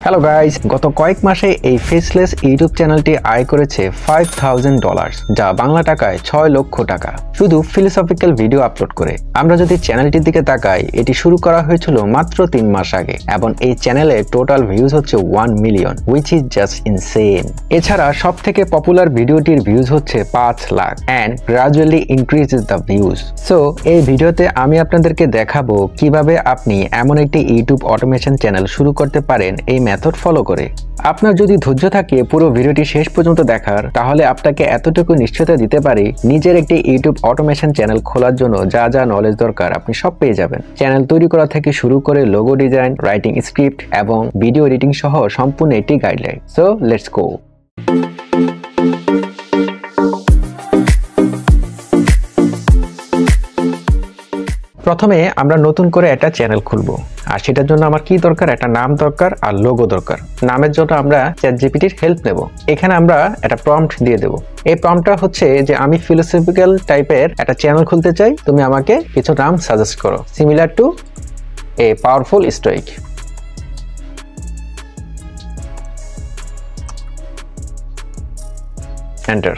Hello guys, গত কয়েক মাসে এই ফেসলেস ইউটিউব চ্যানেলটি আয় করেছে $5,000, যা বাংলা টাকায় 6 লক্ষ টাকা, শুধু ফিলোসফিক্যাল ভিডিও আপলোড করে। আমরা যদি চ্যানেলটির দিকে তাকাই, এটি শুরু করা হয়েছিল মাত্র 3 মাস আগে এবং এই চ্যানেলে টোটাল ভিউজ হচ্ছে 1 million, which is just insane. এছাড়া সব থেকে পপুলার ভিডিওটির ভিউজ হচ্ছে 5 lakh and gradually increases the views. So এই ভিডিওতে আমি আপনাদেরকে দেখাবো কিভাবে আপনি এমন একটি ইউটিউব অটোমেশন চ্যানেল শুরু করতে পারেন এই মেথড ফলো করে। আপনার যদি ধৈর্য থাকে পুরো ভিডিওটি শেষ পর্যন্ত দেখার, তাহলে আপনাকে এতটুকু নিশ্চয়তা দিতে পারি নিজের একটি ইউটিউব অটোমেশন চ্যানেল খোলার জন্য যা যা নলেজ দরকার আপনি সব পেয়ে যাবেন। চ্যানেল তৈরি করা থেকে শুরু করে লোগো ডিজাইন, রাইটিং স্ক্রিপ্ট এবং ভিডিও এডিটিং সহ সম্পূর্ণ একটি গাইডলাইন। So let's go. প্রথমে আমরা নতুন করে একটা চ্যানেল খুলবো, আর সেটার জন্য আমার কি দরকার? একটা নাম দরকার আর লোগো দরকার। নামের জন্য আমরা চ্যাটজিপিটির হেল্প নেব। এখানে আমরা একটা প্রম্পট দিয়ে দেব। এই প্রম্পটটা হচ্ছে যে আমি ফিলোসফিক্যাল টাইপের একটা চ্যানেল খুলতে চাই, তুমি আমাকে কিছু নাম সাজেস্ট করো similar to a powerful stoic. Enter.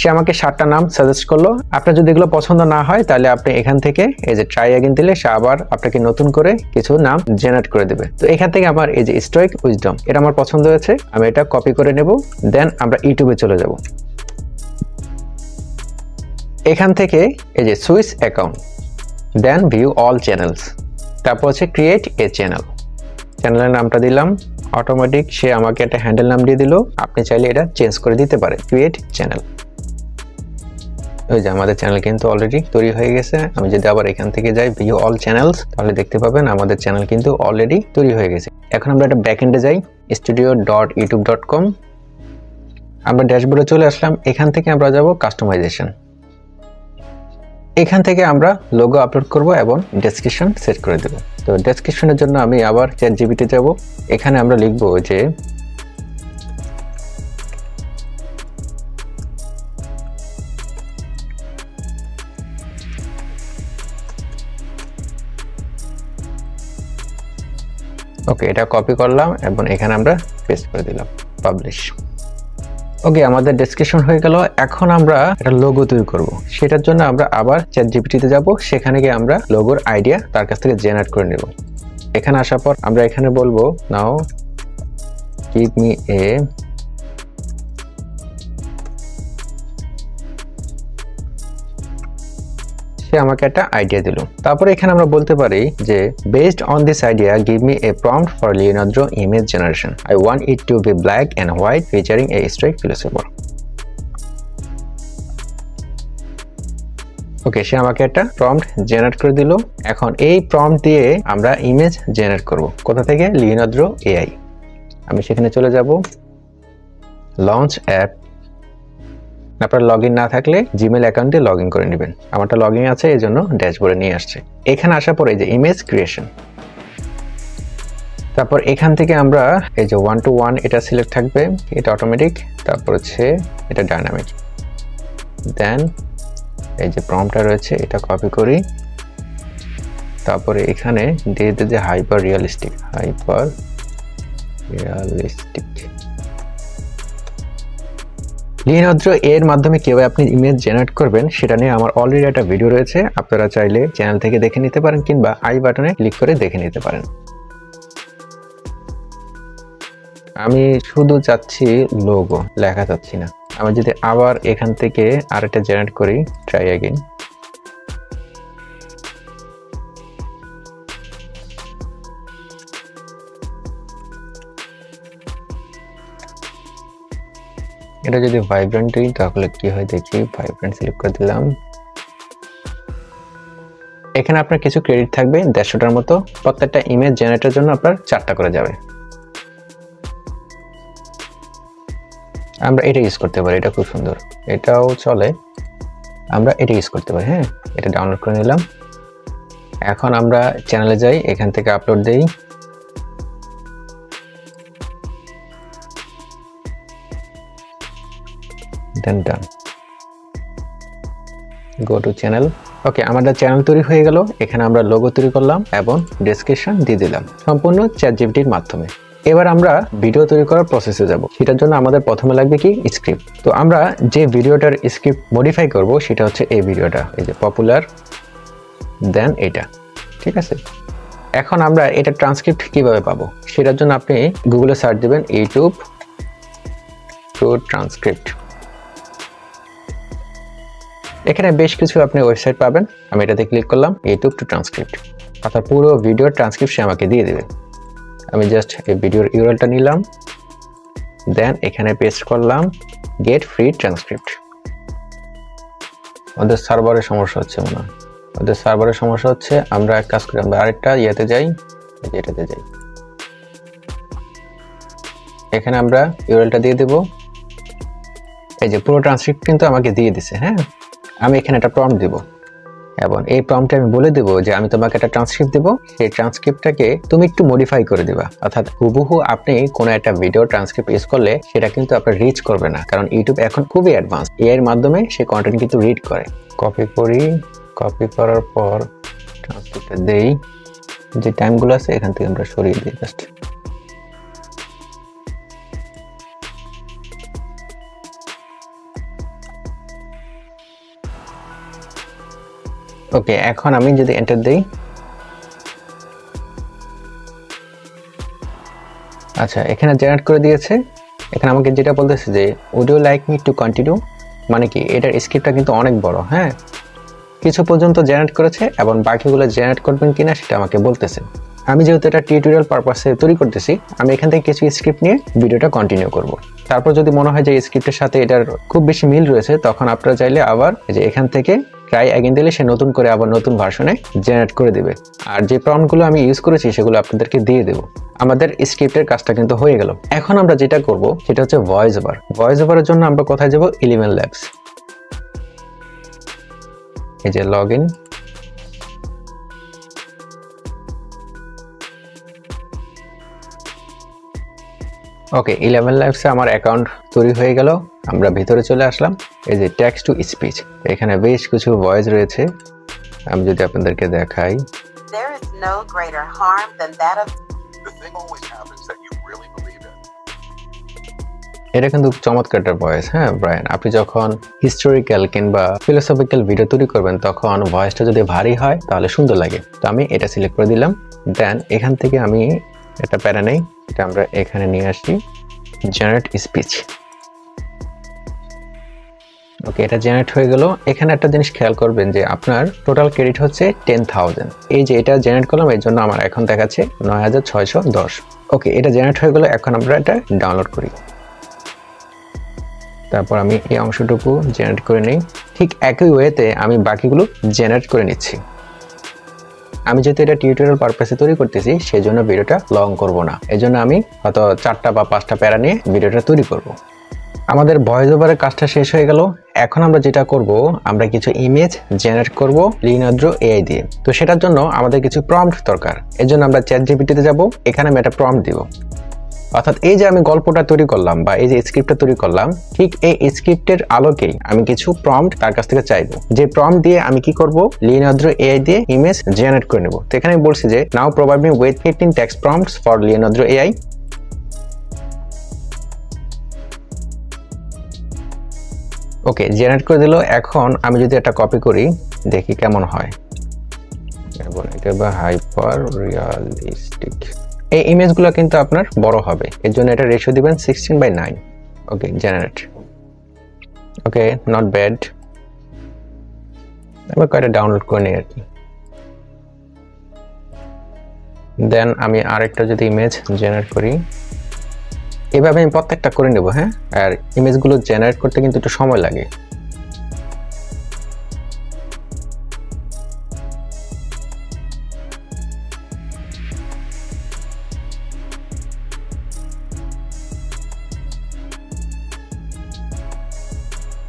সে আমাকে 7টা নাম সাজেস্ট করলো। আপনার যদি এগুলো পছন্দ না হয় তাহলে আপনি এখান থেকে এই যে ট্রাই অ্যাগেন দিলে সে আবার আপনাকে নতুন করে কিছু নাম জেনারেট করে দেবে। তো এখান থেকে আমার এই যে স্টোইক উইজডম, এটা আমার পছন্দ হয়েছে, আমি এটা কপি করে নেব। দেন আমরা ইউটিউবে চলে যাব। এখান থেকে এই যে সুইচ অ্যাকাউন্ট, দেন ভিউ অল চ্যানেলস, তারপর হচ্ছে ক্রিয়েট এ চ্যানেল। চ্যানেলের নামটা দিলাম অটোমেটিক, সে আমাকে একটা হ্যান্ডেল নাম দিয়ে দিল। আপনি চাইলে এটা চেঞ্জ করে দিতে পারেন, ক্রিয়েট চ্যানেল। ওই যে আমাদের চ্যানেল কিন্তু অলরেডি তৈরি হয়ে গেছে। আমি যদি আবার এখান থেকে যাই ভিউ অল চ্যানেলস, তাহলে দেখতে পাবেন আমাদের চ্যানেল কিন্তু অলরেডি তৈরি হয়ে গেছে। এখন আমরা একটা ব্যাকএন্ডে যাই, studio.youtube.com। আমরা ড্যাশবোর্ডে চলে আসলাম। এখান থেকে আমরা যাব কাস্টমাইজেশন। এখান থেকে আমরা লোগো আপলোড করব এবং ডেসক্রিপশন সেট করে দেব। তো ডেসক্রিপশনের জন্য আমি আবার চ্যাটজিপিটি যাব। এখানে আমরা লিখব যে ওকে, এটা কপি করলাম এবং এখানে আমরা পেস্ট করে দিলাম, পাবলিশ। ওকে, আমাদের ডেসক্রিপশন হয়ে গেল। এখন আমরা একটা লোগো তৈরি করব। সেটার জন্য আমরা আবার চ্যাটজিপিটিতে যাব। সেখানে গিয়ে আমরা লোগোর আইডিয়া তার কাছ থেকে জেনারেট করে নেব। এখানে আসার পর আমরা এখানে বলবো নাও গিভ মি এ সে আমাকে একটা আইডিয়া দিল। তারপরে এখানে আমরা বলতে পারি যে based on this idea give me a prompt for Leonardo image generation. I want it to be black and white featuring a strike philosopher. Okay, সে আমাকে একটা প্রম্পট জেনারেট করে দিল। এখন এই প্রম্পট দিয়ে আমরা ইমেজ জেনারেট করব। কোথা থেকে? Leonardo AI. আমি সেখানে চলে যাব, লঞ্চ অ্যাপ। আপনার লগইন না থাকলে জিমেল অ্যাকাউন্টে লগইন করে নেবেন। আমারটা লগইন আছে, এই জন্য ড্যাশবোর্ডে নিয়ে আসছে। এখানে আসার পরে যে ইমেজ ক্রিয়েশন, তারপর এখান থেকে আমরা এই যে 1 to 1 এটা সিলেক্ট থাকবে, এটা অটোমেটিক। তারপর হচ্ছে এটা ডাইনামিক। দেন এই যে প্রম্পটটা রয়েছে এটা কপি করি। তারপরে এখানে দিয়ে দিতে যে হাইপার রিয়ালিস্টিক। লিওনার্দো এর মাধ্যমে কিভাবে আপনি ইমেজ জেনারেট করবেন সেটা নিয়ে আমার অলরেডি একটা ভিডিও রয়েছে, আপনারা চাইলে চ্যানেল থেকে দেখে নিতে পারেন কিংবা আই বাটনে ক্লিক করে দেখে নিতে পারেন। আমি শুধু চাচ্ছি লোগো, লেখা চাচ্ছি না। আমি যদি আবার এখান থেকে আরেকটা জেনারেট করি, ট্রাই অ্যাগেন। এটা যদি ভাইব্রেন্ট দিই তাহলে কি হয় দেখি। ভাইব্রেন্ট সিলেক্ট করে দিলাম। এখানে আপনার কিছু ক্রেডিট থাকবে 150টার মতো। প্রত্যেকটা ইমেজ জেনারেটের জন্য আপনার 4টা করে যাবে। আমরা এটা ইউজ করতে পারি, এটা খুব সুন্দর, এটাও চলে। আমরা এটা ইউজ করতে পারি। হ্যাঁ, এটা ডাউনলোড করে নিলাম। এখন আমরা চ্যানেলে যাই, এখান থেকে আপলোড দেই। Then done. Go to channel, ওকে, আমাদের চ্যানেল তৈরি হয়ে গেল। এখানে আমরা লোগো তৈরি করলাম এবং ডেসক্রিপশন দিয়ে দিলাম সম্পূর্ণ চ্যাটজিপিটির মাধ্যমে। এবার আমরা ভিডিও তৈরি করার প্রসেসে যাব। সেটার জন্য আমাদের প্রথমে লাগবে কি স্ক্রিপ্ট। তো আমরা যে ভিডিওটার স্ক্রিপ্ট মডিফাই করব সেটা হচ্ছে এই ভিডিওটা, এই যে পপুলার, দেন এটা, ঠিক আছে। এখন আমরা এটা ট্রান্সক্রিপ্ট কিভাবে পাবো সেটার জন্য আপনি গুগলে সার্চ দিবেন ইউটিউব টু ট্রান্সক্রিপ্ট। এখানে বেশ কিছু আপনি ওয়েবসাইট পাবেন। আমি এটাতে ক্লিক করলাম, ইউটিউব টু ট্রান্সক্রিপ্ট, অর্থাৎ পুরো ভিডিওর ট্রান্সক্রিপ্ট আমাকে দিয়ে দেবে। আমি জাস্ট এই ভিডিওর ইউআরএলটা নিলাম, দেন এখানে পেস্ট করলাম গেট ফ্রি ট্রান্সক্রিপ্ট। ওদের সার্ভারের সমস্যা হচ্ছে মনে হয়, ওদের সার্ভারের সমস্যা হচ্ছে। আমরা এক কাজ করি, আমরা আরেকটা ইয়েতে যাই, এটাতে যাই। এখানে আমরা ইউআরএলটা দিয়ে দেব। এই যে পুরো ট্রান্সক্রিপ্ট কিন্তু আমাকে দিয়ে দিছে। হ্যাঁ, আমি এখানে একটা প্রম্পট দিব এবং এই প্রম্পটে আমি বলে দেব যে আমি তোমাকে একটা ট্রান্সক্রিপ্ট দেব, সেই ট্রান্সক্রিপ্টটাকে তুমি একটু মডিফাই করে দিবা। অর্থাৎ হুবহু আপনি কোনো একটা ভিডিও ট্রান্সক্রিপ্ট ইউজ করলে সেটা কিন্তু আপনার রিচ করবে না, কারণ ইউটিউব এখন খুবই অ্যাডভান্স। এআই এর মাধ্যমে সেই কন্টেন্ট কিন্তু রিড করে। কপি করি, কপি করার পর ট্রান্সক্রিপ্টটা দেই, যে টাইমগুলো আছে এখান থেকে আমরা সরিয়ে দিই জাস্ট। ওকে, এখন আমি যদি এন্টার দেই, আচ্ছা এখানে জেনারেট করে দিয়েছে। এখানে আমাকে যেটা বলতেছে যে would you like me to continue, মানে কি এটার স্ক্রিপ্টটা কিন্তু অনেক বড়। হ্যাঁ, কিছু পর্যন্ত জেনারেট করেছে এবং বাকিগুলো জেনারেট করবেন কিনা সেটা আমাকে বলতেছে। আমি যেহেতু এটা টিউটোরিয়াল পারপাসে তৈরি করতেছি, আমি এখান থেকে কিছু স্ক্রিপ্ট নিয়ে ভিডিওটা কন্টিনিউ করব। তারপর যদি মনে হয় যে এই স্ক্রিপ্টের সাথে এটার খুব বেশি মিল রয়েছে, তখন আপনারা চাইলে আবার যে এখান থেকে ট্রাই অ্যাগেন দিলে সে নতুন করে আবার নতুন ভার্সনে জেনারেট করে দিবে। আর যে প্রম্পটগুলো আমি ইউজ করেছি সেগুলো আপনাদেরকে দিয়ে দেবো। আমাদের স্ক্রিপ্টের কাজটা কিন্তু হয়ে গেল। এখন আমরা যেটা করব সেটা হচ্ছে ভয়েস ওভার। ভয়েস ওভারের জন্য আমরা কোথায় যাব? Element labs. এই যে লগ ইন, ওকে, 11 লাইভসে আমার অ্যাকাউন্ট তৈরি হয়ে গেল। আমরা ভিতরে চলে আসলাম। এই যে টেক্সট টু স্পিচ, এখানে বেশ কিছু ভয়েস রয়েছে। আমি যদি আপনাদেরকে দেখাই, এটা কিন্তু চমৎকার একটা ভয়েস। হ্যাঁ ব্রায়ান, আপনি যখন হিস্টোরিক্যাল কিংবা ফিলোসফিক্যাল ভিডিও তৈরি করবেন তখন ভয়েসটা যদি ভারী হয় তাহলে সুন্দর লাগে। তো আমি এটা সিলেক্ট করে দিলাম। দেন এখান থেকে আমি একটা প্যারা নেই, এটা আমরা এখানে নিয়ে আসি, জেনারেট স্পিচ। ওকে, এটা জেনারেট হয়ে গেল। এখানে একটা জিনিস খেয়াল করবেন যে আপনার টোটাল ক্রেডিট হচ্ছে 10,000। এই যে এটা জেনারেট করলাম, এর জন্য আমার এখন দেখাচ্ছে 9,610। ওকে, এটা জেনারেট হয়ে গেল। এখন আমরা এটা ডাউনলোড করি। তারপর আমি এই অংশটুকু জেনারেট করে নিই। ঠিক একই ওয়েতে আমি বাকিগুলো জেনারেট করে নিচ্ছি। আমি যেহেতু এটা টিউটোরিয়াল পারপাসে তৈরি করতেছি, সেই জন্য ভিডিওটা লং করব না। এই জন্য আমি হয়তো 4টা বা 5টা প্যারা নিয়ে ভিডিওটা তৈরি করব। আমাদের ভয়েস ওভারের কাজটা শেষ হয়ে গেল। এখন আমরা যেটা করব, আমরা কিছু ইমেজ জেনারেট করব লিওনার্দো এআই দিয়ে। তো সেটার জন্য আমাদের কিছু প্রম্পট দরকার। এর জন্য আমরা চ্যাটজিপিটিতে যাব। এখানে আমি একটা প্রম্পট দিব। অর্থাৎ এই যে আমি গল্পটা তৈরি করলাম বা এই যে স্ক্রিপ্টটা তৈরি করলাম, ঠিক এই স্ক্রিপ্টের আলোকেই আমি কিছু প্রম্পট তার কাছ থেকে চাইবো। যে প্রম্পট দিয়ে আমি কি করব, লিওনার্দো এআই দিয়ে ইমেজ জেনারেট করে নেব। তো এখানে বলছি যে now provide me with 15 text prompts for Leonardo AI. Okay, generate করে দিল। এখন আমি যদি এটা কপি করি, দেখি কেমন হয়। এটা বা হাইপার রিয়ালিস্টিক, এই ইমেজগুলো কিন্তু আপনার বড় হবে। এর জন্য এটা রেশিও দিবেন 16:9। ওকে, জেনারেট। Okay, not bad. এবার কয়টা ডাউনলোড করে নিই আর কি। দেন আমি আরেকটা যদি ইমেজ জেনারেট করি, এভাবে আমি প্রত্যেকটা করে নেব। হ্যাঁ, আর ইমেজগুলো জেনারেট করতে কিন্তু একটু সময় লাগে।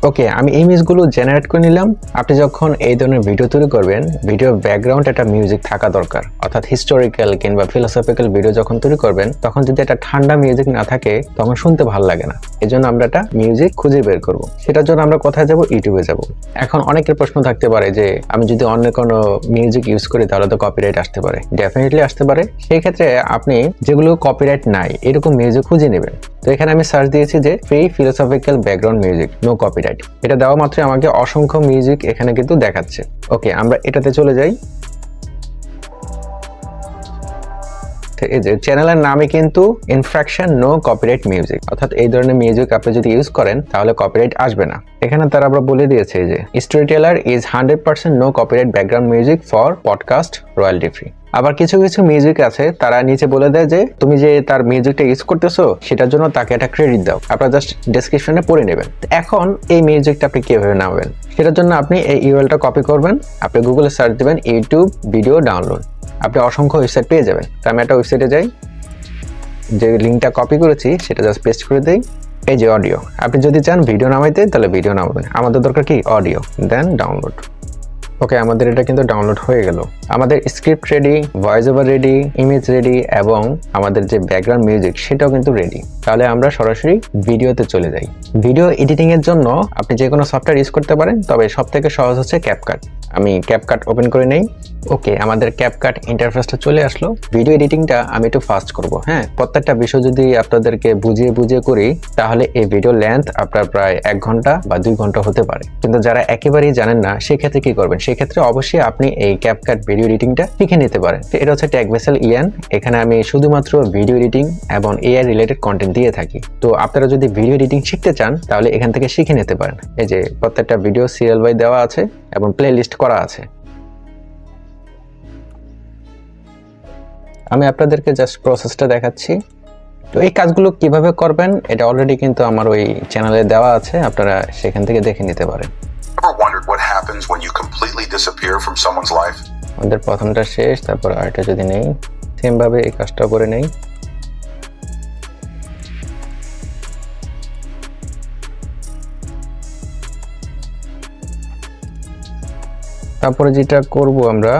ওকে, আমি ইমেজগুলো জেনারেট করে নিলাম। আপনি যখন এই ধরনের ভিডিও তৈরি করবেন, ভিডিও ব্যাকগ্রাউন্ড একটা মিউজিক থাকা দরকার, অর্থাৎ হিস্টোরিক্যাল কিংবা ফিলোসফিক্যাল ভিডিও যখন তৈরি করবেন, তখন যদি একটা ঠান্ডা মিউজিক না থাকে তখন শুনতে ভালো লাগে না। এজন্য আমরা একটা মিউজিক খুঁজে বের করব। সেটার জন্য আমরা কোথায় যাব? ইউটিউবে যাব। এখন অনেকের প্রশ্ন থাকতে পারে যে আমি যদি অন্য কোনো মিউজিক ইউজ করি তাহলে তো কপিরাইট আসতে পারে। ডেফিনেটলি আসতে পারে। সেই ক্ষেত্রে আপনি যেগুলো কপিরাইট নাই এরকম মিউজিক খুঁজে নেবেন। তো এখানে আমি সার্চ দিয়েছি যে free philosophical background music, no copyright. এটা দেওয়া মাত্রই আমাকে অসংখ্য মিউজিক এখানে কিন্তু দেখাচ্ছে। ওকে, আমরা এটাতে চলে যাই। এই যে চ্যানেলের নামে কিন্তু ইনফ্রাকশন নো কপিরাইট মিউজিক, অর্থাৎ এই ধরনের মিউজিক আপনি যদি ইউজ করেন তাহলে কপিরাইট আসবে না। এখানে তারা আবার বলে দিয়েছে যে storyteller is 100% no copyright background music for podcast, royalty free. আবার কিছু কিছু মিউজিক আছে তারা নিচে বলে দেয় যে তুমি যে তার মিউজিকটা ইউজ করতেছো সেটার জন্য তাকে একটা ক্রেডিট দাও, আপনারা জাস্ট ডেসক্রিপশনে পড়ে নেবেন। এখন এই মিউজিকটা আপনি কিভাবে নামাবেন সেটার জন্য আপনি এই ইউআরএলটা কপি করবেন, আপনি গুগলে সার্চ দিবেন ইউটিউব ভিডিও ডাউনলোড, আপনি অসংখ্য ওয়েবসাইট পেয়ে যাবেন। তো আমি একটা ওয়েবসাইটে যাই, যে লিঙ্কটা কপি করেছি সেটা জাস্ট পেস্ট করে দেই। এই যে অডিও, আপনি যদি চান ভিডিও নামাইতে তাহলে ভিডিও নামাবেন, আমাদের দরকার কি অডিও, দেন ডাউনলোড। ওকে, আমাদের এটা কিন্তু ডাউনলোড হয়ে গেল। আমাদের script ready, voice over ready, image ready এবং আমাদের যে ব্যাকগ্রাউন্ড মিউজিক সেটাও কিন্তু রেডি। তাহলে আমরা সরাসরি ভিডিওতে চলে যাই। ভিডিও এডিটিং এর জন্য আপনি যে কোনো সফটওয়্যার ইউজ করতে পারেন, তবে সবথেকে সহজ হচ্ছে ক্যাপকাট। আমি ক্যাপকাট ওপেন করে নেই। ওকে, আমাদের ক্যাপকাট ইন্টারফেসটা চলে আসলো। ভিডিও এডিটিংটা আমি একটু ফাস্ট করব। হ্যাঁ, প্রত্যেকটা বিষয় যদি আপনাদেরকে বুঝিয়ে করি তাহলে এই ভিডিও লেন্থ আপনার প্রায় 1 ঘন্টা বা 2 ঘন্টা হতে পারে। কিন্তু যারা একেবারেই জানেন না সেক্ষেত্রে কি করবেন? সেক্ষেত্রে অবশ্যই আপনি এই ক্যাপকাট ভিডিও এডিটিংটা শিখে নিতে পারেন। এটা হচ্ছে টেকভেসেল ইএন। এখানে আমি শুধুমাত্র ভিডিও এডিটিং এবং এআই রিলেটেড কন্টেন্ট দিয়ে থাকি। তো আপনারা যদি ভিডিও এডিটিং শিখতে চান তাহলে এখান থেকে শিখে নিতে পারেন। এই যে প্রত্যেকটা ভিডিও সিরিয়াল ওয়াইজ দেওয়া আছে এবং প্লে লিস্ট করা আছে। আমি আপনাদেরকে জাস্ট প্রসেসটা দেখাচ্ছি। তো এই কাজগুলো কিভাবে করবেন এটা অলরেডি কিন্তু আমার ওই চ্যানেলে দেওয়া আছে, আপনারা সেখান থেকে দেখে নিতে পারেন। আমাদের প্রথমটা শেষ, তারপর আরেকটা যদি নেই, সেম ভাবে এই কাজটা করে নেই। তারপরে যেটা করব আমরা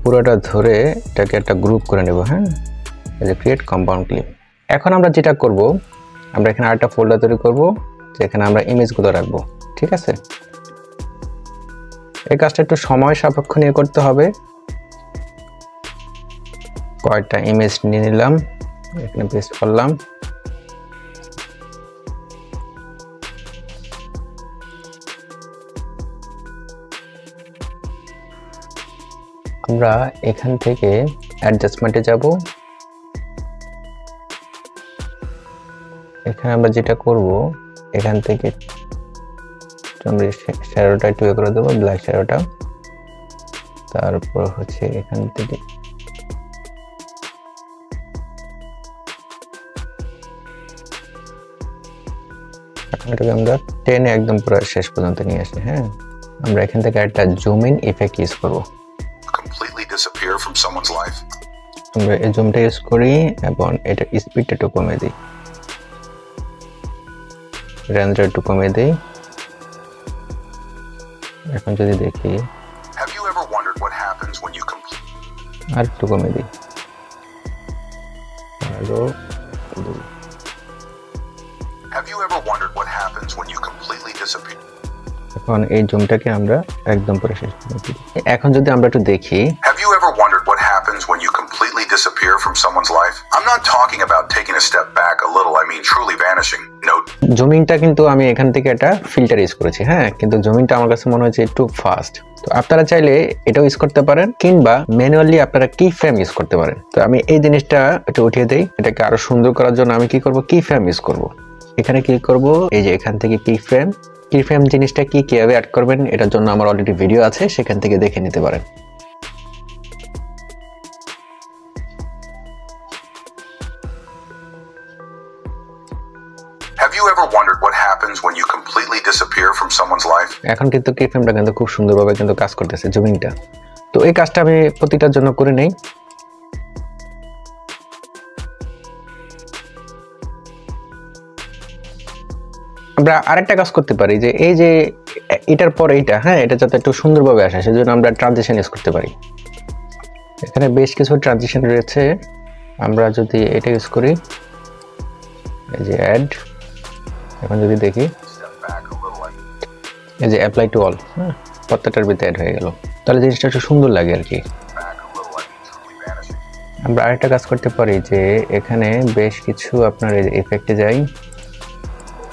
পুরোটা ধরে এটাকে একটা গ্রুপ করে নেব। হ্যাঁ, এই যে ক্রিয়েট কম্পাউন্ড ক্লিপ। এখন আমরা যেটা করব, আমরা এখানে আরেকটা ফোল্ডার তৈরি করব যেখানে আমরা ইমেজগুলো রাখবো। ঠিক আছে, এই কাজটা একটু সময় সাপেক্ষ নিয়ে করতে হবে। কয়েকটা ইমেজ নিয়ে নিলাম, এখানে পেস্ট করলাম। আমরা এখান থেকে অ্যাডজাস্টমেন্টে যাব। এখানে আমরা যেটা করব, এখান থেকে আমরা শ্যাডোটা একটু করে দেবো, ব্ল্যাক শ্যাডোটা। তারপর হচ্ছে এখান থেকে এটাকে আমরা টেনে একদম পুরো শেষ পর্যন্ত নিয়ে আসি। হ্যাঁ, আমরা এখান থেকে একটা জুম ইন ইফেক্ট ইউজ করব। আমরা এই জুমটা ইউজ করি এবং এটা স্পিডটা একটু কমে দিই, রেঞ্জটা একটু কমে দিই। এখন যদি দেখি আর একটু কমে দিই, এখন এই জুমটাকে আমরা একদম পরে শেষ করে দিই। এখন যদি আমরা একটু দেখি, জুমিংটা কিন্তু আমি এখান থেকে একটা ফিল্টার ইউজ করেছি। হ্যাঁ, কিন্তু জুমিংটা আমার কাছে মনে হচ্ছে একটু ফাস্ট। তো আপনারা চাইলে এটাও ইউজ করতে পারেন কিংবা ম্যানুয়ালি আপনারা কি ফ্রেম ইউজ করতে পারেন। তো আমি এই জিনিসটা একটু উঠিয়ে দেই। এটাকে আরো সুন্দর করার জন্য আমি কি করব, কি ফ্রেম ইউজ করব। এখানে ক্লিক করব, এই যে এখান থেকে কি ফ্রেম জিনিসটা কি কিভাবে অ্যাড করবেন এটার জন্য আমার অলরেডি ভিডিও আছে, সেখান থেকে দেখে নিতে পারেন। এখন কিন্তু কি ফ্রেমটা কিন্তু খুব সুন্দরভাবে কিন্তু কাজ করতেছে জুমিংটা। তো এই কাজটা আমি প্রতিটার জন্য করে নেই। আমরা আরেকটা কাজ করতে পারি যে এই যে এটার পর এইটা, হ্যাঁ, এটা যাতে একটু সুন্দরভাবে আসে সেজন্য আমরা ট্রানজিশন ইউজ করতে পারি। এখানে বেশ কিছু ট্রানজিশন রয়েছে, আমরা যদি এটা ইউজ করি, এই যে অ্যাড, এখন যদি দেখি এই যে অ্যাপ্লাই টু অল, হ্যাঁ, প্রত্যেকটার ভিতরে অ্যাড হয়ে গেল, তাহলে জিনিসটা একটু সুন্দর লাগে আর কি। আমরা আরেকটা কাজ করতে পারি যে এখানে বেশ কিছু আপনার এই ইফেক্টে যাই,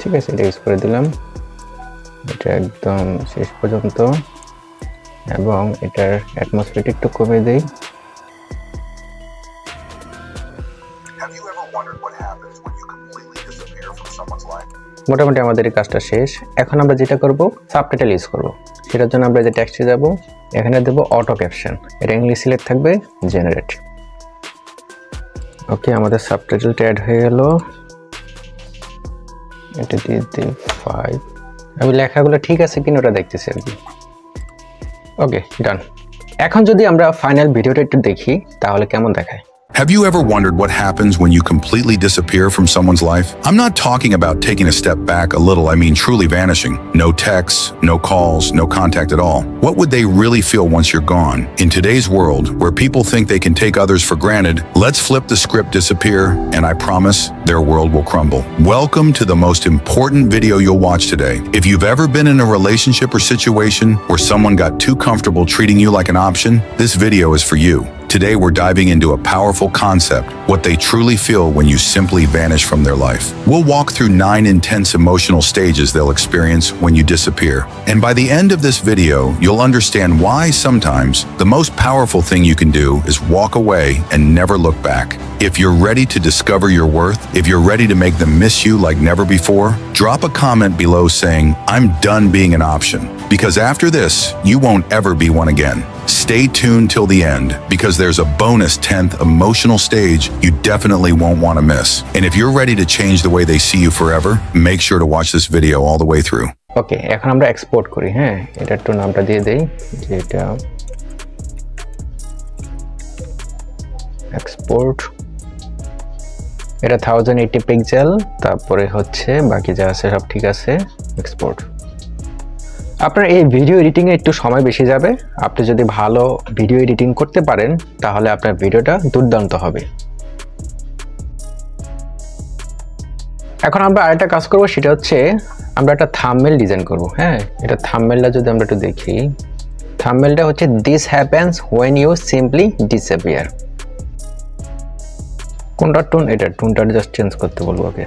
ঠিক আছে, এটা ইউজ করে দিলাম, এটা একদম শেষ পর্যন্ত, এবং এটার অ্যাটমসফিয়ার একটু কমিয়ে দেই। মোটামুটি আমাদের এই কাজটা শেষ। এখন আমরা যেটা করব, সাবটাইটেল ইউজ করব। সেটার জন্য আমরা যে টেক্সটে যাব, এখানে দেব অটো ক্যাপশন, এটা ইংলিশ সিলেক্ট থাকবে, জেনারেট। ওকে, আমাদের সাবটাইটেলটা অ্যাড হয়ে গেল, এটা দিয়ে দিই 5। আমি লেখাগুলো ঠিক আছে কিনা ওটা দেখতেছি আর কি। ওকে, ডান। এখন যদি আমরা ফাইনাল ভিডিওটা একটু দেখি তাহলে কেমন দেখায়। Have you ever wondered what happens when you completely disappear from someone's life? I'm not talking about taking a step back a little, I mean truly vanishing. No texts, no calls, no contact at all. What would they really feel once you're gone? In today's world, where people think they can take others for granted, let's flip the script, disappear, and I promise their world will crumble. Welcome to the most important video you'll watch today. If you've ever been in a relationship or situation where someone got too comfortable treating you like an option, this video is for you. Today we're diving into a powerful concept, what they truly feel when you simply vanish from their life. We'll walk through 9 intense emotional stages they'll experience when you disappear. And by the end of this video, you'll understand why sometimes the most powerful thing you can do is walk away and never look back. If you're ready to discover your worth, if you're ready to make them miss you like never before, drop a comment below saying, "I'm done being an option." Because after this, you won't ever be one again. Stay tuned till the end, because there's a bonus 10th emotional stage you definitely won't want to miss. And if you're ready to change the way they see you forever, make sure to watch this video all the way through. ওকে, এখন আমরা export করি, হ্যাঁ, এটা একটু নামটা দিয়ে দেই, যে এটা এক্সপোর্ট, এটা 1080 পিক্সেল, তারপরে হচ্ছে বাকি যা আছে সব ঠিক আছে, এক্সপোর্ট। আপনার এই ভিডিও এডিটিংয়ে একটু সময় বেশি যাবে, আপনি যদি ভালো ভিডিও এডিটিং করতে পারেন তাহলে আপনার ভিডিওটা দুর্দান্ত হবে। এখন আমরা আরেকটা কাজ করব, সেটা হচ্ছে আমরা একটা থাম্বনেল ডিজাইন করব। হ্যাঁ, এটা থাম্বনেলটা যদি আমরা একটু দেখি, থাম্বনেলটা হচ্ছে this happens when you simply disappear. কোনটা টোন? এটা টোনটা জাস্ট চেঞ্জ করতে বলবো। ওকে,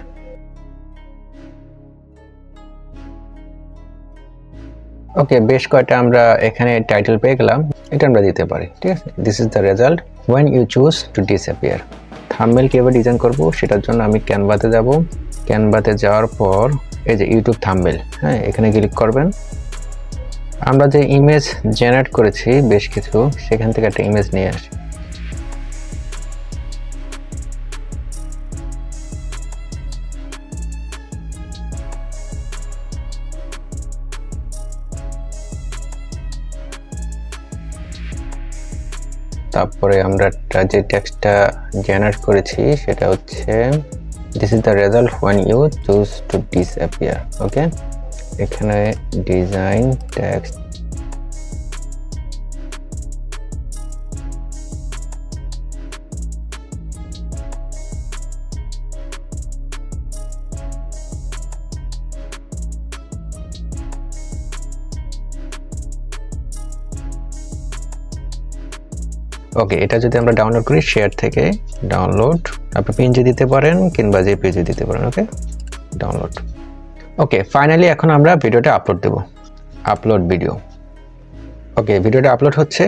ওকে, বেশ কয়টা আমরা এখানে টাইটেল পেয়ে গেলাম, এটা আমরা দিতে পারি, ঠিক আছে। This is the result when you choose to disappear. Thumbnail কিভাবে ডিজাইন করব সেটার জন্য আমি ক্যানভাতে যাব। ক্যানভাতে যাওয়ার পর এই যে ইউটিউব থাম্বনেল, হ্যাঁ, এখানে ক্লিক করবেন। আমরা যে ইমেজ জেনারেট করেছি বেশ কিছু, সেখান থেকে একটা ইমেজ নিয়ে আসি। তারপরে আমরা যে টেক্সটটা জেনারেট করেছি সেটা হচ্ছে this is the result when you choose to disappear. Okay, এখানে ডিজাইন টেক্সট, ওকে, এটা যদি আমরা ডাউনলোড করি শেয়ার থেকে, ডাউনলোড, আপনি পিএনজি দিতে পারেন কিংবা জেপিজি দিতে পারেন। ওকে, ডাউনলোড। ওকে, ফাইনালি এখন আমরা ভিডিওটা আপলোড দেব। Upload video. ওকে, ভিডিওটা আপলোড হচ্ছে,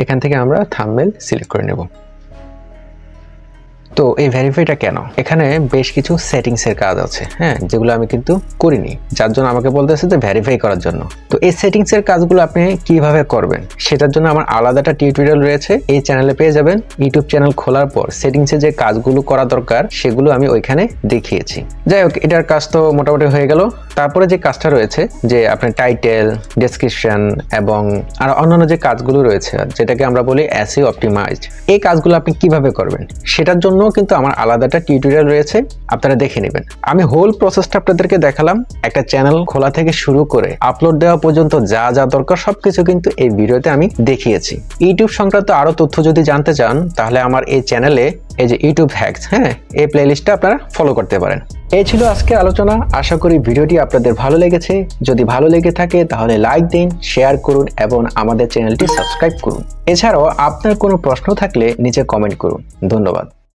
এখান থেকে আমরা থাম্বনেল সিলেক্ট করে নেব। তো এই ভেরিফাইটা কেন? এখানে বেশ কিছু সেটিংসের কাজ আছে, হ্যাঁ, যেগুলো আমি কিন্তু করিনি, যার জন্য আমাকে বলতেছে যে ভেরিফাই করার জন্য। তো এই সেটিংসের কাজগুলো আপনি কিভাবে করবেন সেটার জন্য আমার আলাদা একটা টিউটোরিয়াল রয়েছে, এই চ্যানেলে পেয়ে যাবেন। ইউটিউব চ্যানেল খোলার পর সেটিংসে যে কাজগুলো করা দরকার সেগুলো আমি ওইখানে দেখিয়েছি। যাই হোক, এটার কাজ তো মোটামুটি হয়ে গেল। তারপরে যে কাজটা রয়েছে যে আপনার টাইটেল, ডেসক্রিপশন এবং আর অন্যান্য যে কাজগুলো রয়েছে যেটাকে আমরা বলি এসইও অপটিমাইজড, এই কাজগুলো আপনি কিভাবে করবেন সেটার জন্য কিন্তু আমার আলাদা একটা টিউটোরিয়াল রয়েছে, আপনারা দেখে নেবেন। আমি হোল প্রসেসটা আপনাদেরকে দেখালাম, একটা চ্যানেল খোলা থেকে শুরু করে আপলোড দেওয়া পর্যন্ত যা যা দরকার সবকিছু কিন্তু এই ভিডিওতে আমি দেখিয়েছি। ইউটিউব সংক্রান্ত আরো তথ্য যদি জানতে চান তাহলে আমার এই চ্যানেলে এই যে ইউটিউব হ্যাকস, এই প্লেলিস্টটা আপনারা ফলো করতে পারেন। এই ছিল আজকের আলোচনা। আশা করি ভিডিওটি আপনাদের ভালো লেগেছে। যদি ভালো লেগে থাকে তাহলে লাইক দিন, শেয়ার করুন এবং আমাদের চ্যানেলটি সাবস্ক্রাইব করুন। এছাড়াও আপনার কোনো প্রশ্ন থাকলে নিচে কমেন্ট করুন। ধন্যবাদ।